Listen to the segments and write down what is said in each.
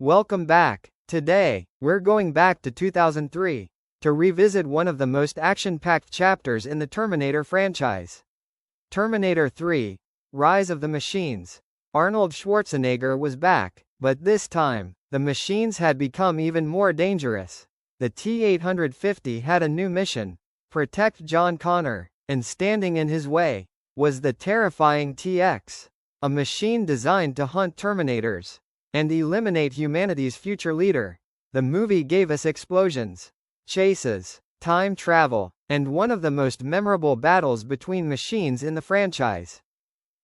Welcome back. Today, we're going back to 2003 to revisit one of the most action-packed chapters in the Terminator franchise. Terminator 3: Rise of the Machines. Arnold Schwarzenegger was back, but this time, the machines had become even more dangerous. The T-850 had a new mission: protect John Connor, and standing in his way was the terrifying T-X, a machine designed to hunt Terminators and eliminate humanity's future leader. The movie gave us explosions, chases, time travel, and one of the most memorable battles between machines in the franchise.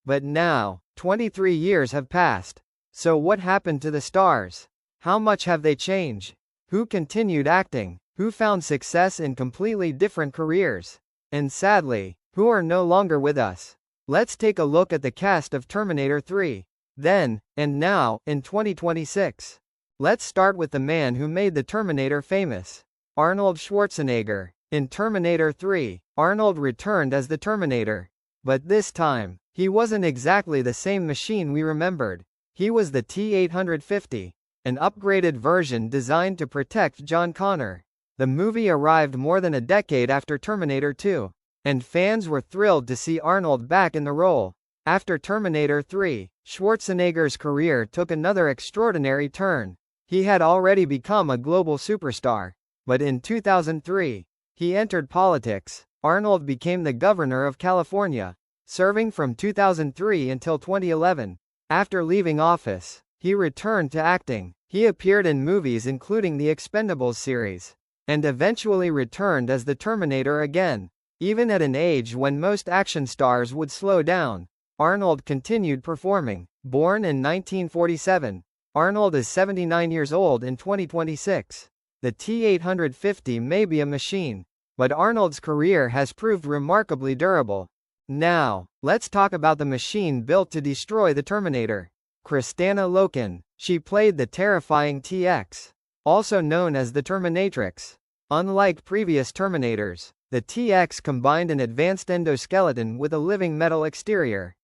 But now, 23 years have passed. So what happened to the stars? How much have they changed? Who continued acting? Who found success in completely different careers? And sadly, who are no longer with us? Let's take a look at the cast of Terminator 3. Then, and now, in 2026. Let's start with the man who made the Terminator famous: Arnold Schwarzenegger. In Terminator 3, Arnold returned as the Terminator. But this time, he wasn't exactly the same machine we remembered. He was the T-850, an upgraded version designed to protect John Connor. The movie arrived more than a decade after Terminator 2, and fans were thrilled to see Arnold back in the role. After Terminator 3, Schwarzenegger's career took another extraordinary turn. He had already become a global superstar, but in 2003, he entered politics. Arnold became the governor of California, serving from 2003 until 2011. After leaving office, he returned to acting. He appeared in movies including the Expendables series, and eventually returned as the Terminator again. Even at an age when most action stars would slow down, Arnold continued performing. Born in 1947, Arnold is 79 years old in 2026. The T-850 may be a machine, but Arnold's career has proved remarkably durable. Now, let's talk about the machine built to destroy the Terminator: Kristanna Loken. She played the terrifying T-X, also known as the Terminatrix. Unlike previous Terminators, the T-X combined an advanced endoskeleton with a living metal exterior.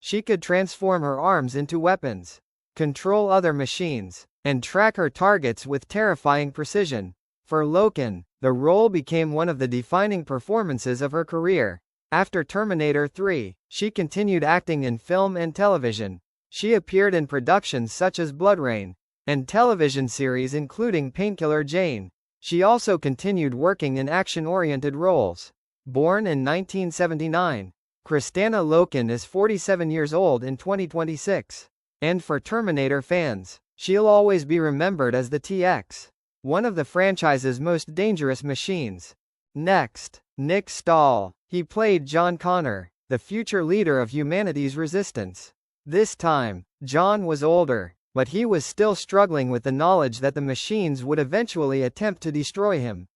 She could transform her arms into weapons, control other machines, and track her targets with terrifying precision. For Loken, the role became one of the defining performances of her career. After Terminator 3, she continued acting in film and television. She appeared in productions such as BloodRain, and television series including Painkiller Jane. She also continued working in action-oriented roles. Born in 1979, Kristanna Loken is 47 years old in 2026. And for Terminator fans, she'll always be remembered as the T-X, one of the franchise's most dangerous machines. Next, Nick Stahl. He played John Connor, the future leader of humanity's resistance. This time, John was older, but he was still struggling with the knowledge that the machines would eventually attempt to destroy him.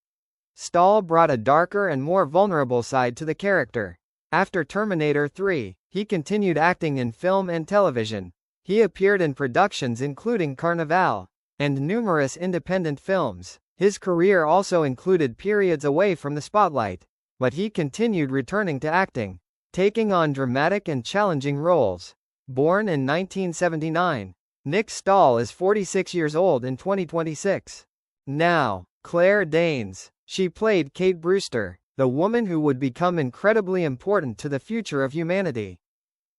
Stahl brought a darker and more vulnerable side to the character. After Terminator 3, he continued acting in film and television. He appeared in productions including Carnival and numerous independent films. His career also included periods away from the spotlight, but he continued returning to acting, taking on dramatic and challenging roles. Born in 1979, Nick Stahl is 46 years old in 2026. Now, Claire Danes. She played Kate Brewster, the woman who would become incredibly important to the future of humanity.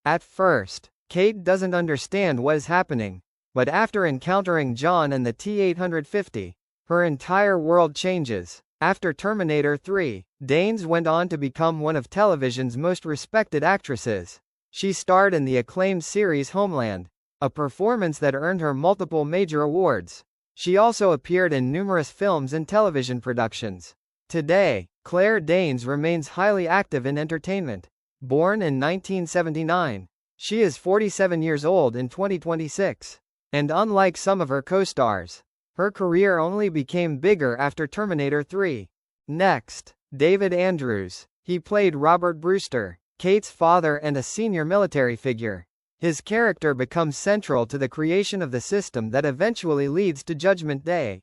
At first, Kate doesn't understand what is happening, but after encountering John and the T-850, her entire world changes. After Terminator 3, Danes went on to become one of television's most respected actresses. She starred in the acclaimed series Homeland, a performance that earned her multiple major awards. She also appeared in numerous films and television productions. Today, Claire Danes remains highly active in entertainment. Born in 1979, she is 47 years old in 2026. And unlike some of her co-stars, her career only became bigger after Terminator 3. Next, David Andrews. He played Robert Brewster, Kate's father and a senior military figure. His character becomes central to the creation of the system that eventually leads to Judgment Day.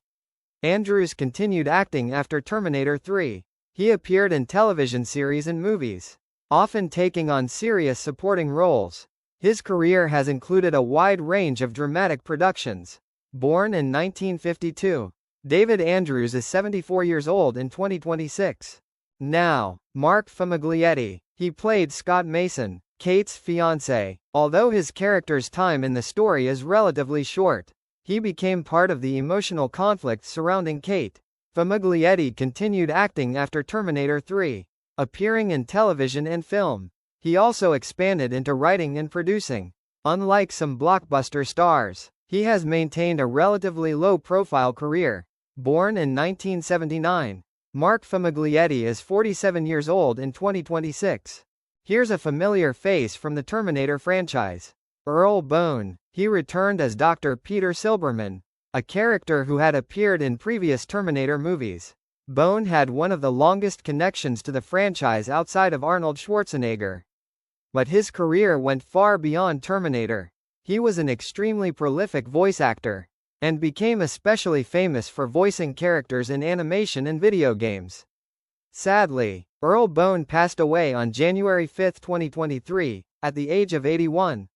Andrews continued acting after Terminator 3. He appeared in television series and movies, often taking on serious supporting roles. His career has included a wide range of dramatic productions. Born in 1952. David Andrews is 74 years old in 2026. Now, Mark Famiglietti. He played Scott Mason, Kate's fiancé. Although his character's time in the story is relatively short, he became part of the emotional conflict surrounding Kate. Famiglietti continued acting after Terminator 3, appearing in television and film. He also expanded into writing and producing. Unlike some blockbuster stars, he has maintained a relatively low-profile career. Born in 1979, Mark Famiglietti is 47 years old in 2026. Here's a familiar face from the Terminator franchise. Earl Bone. He returned as Dr. Peter Silberman, a character who had appeared in previous Terminator movies. Bone had one of the longest connections to the franchise outside of Arnold Schwarzenegger. But his career went far beyond Terminator. He was an extremely prolific voice actor, and became especially famous for voicing characters in animation and video games. Sadly, Earl Bone passed away on January 5, 2023, at the age of 81.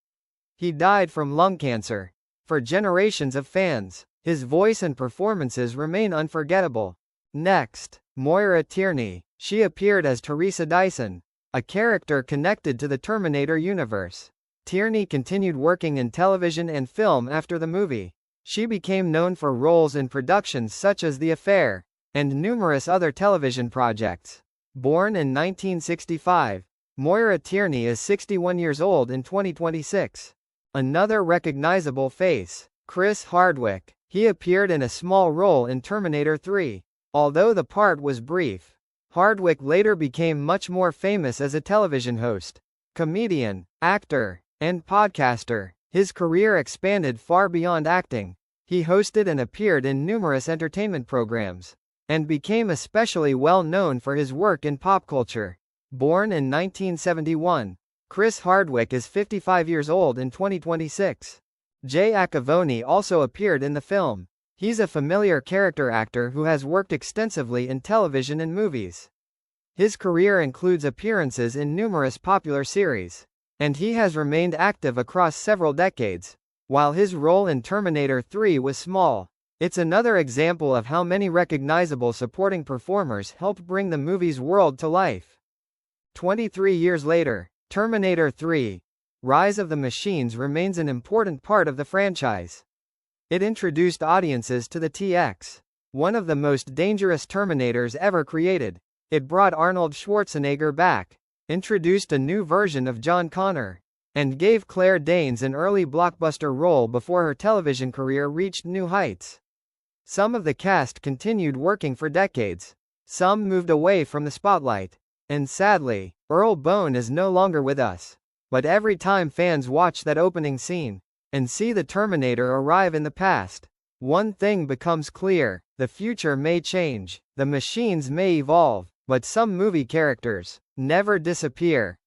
He died from lung cancer. For generations of fans, his voice and performances remain unforgettable. Next, Moira Tierney. She appeared as Teresa Dyson, a character connected to the Terminator universe. Tierney continued working in television and film after the movie. She became known for roles in productions such as The Affair, and numerous other television projects. Born in 1965, Moira Tierney is 61 years old in 2026. Another recognizable face, Chris Hardwick. He appeared in a small role in Terminator 3. Although the part was brief, Hardwick later became much more famous as a television host, comedian, actor, and podcaster. His career expanded far beyond acting. He hosted and appeared in numerous entertainment programs, and became especially well known for his work in pop culture. Born in 1971, Chris Hardwick is 55 years old in 2026. Jay Acavoni also appeared in the film. He's a familiar character actor who has worked extensively in television and movies. His career includes appearances in numerous popular series, and he has remained active across several decades. While his role in Terminator 3 was small, it's another example of how many recognizable supporting performers helped bring the movie's world to life. 23 years later, Terminator 3: Rise of the Machines remains an important part of the franchise. It introduced audiences to the T-850, one of the most dangerous Terminators ever created. It brought Arnold Schwarzenegger back, introduced a new version of John Connor, and gave Claire Danes an early blockbuster role before her television career reached new heights. Some of the cast continued working for decades. Some moved away from the spotlight. And sadly, Earl Bone is no longer with us. But every time fans watch that opening scene, and see the Terminator arrive in the past, one thing becomes clear: the future may change, the machines may evolve, but some movie characters never disappear.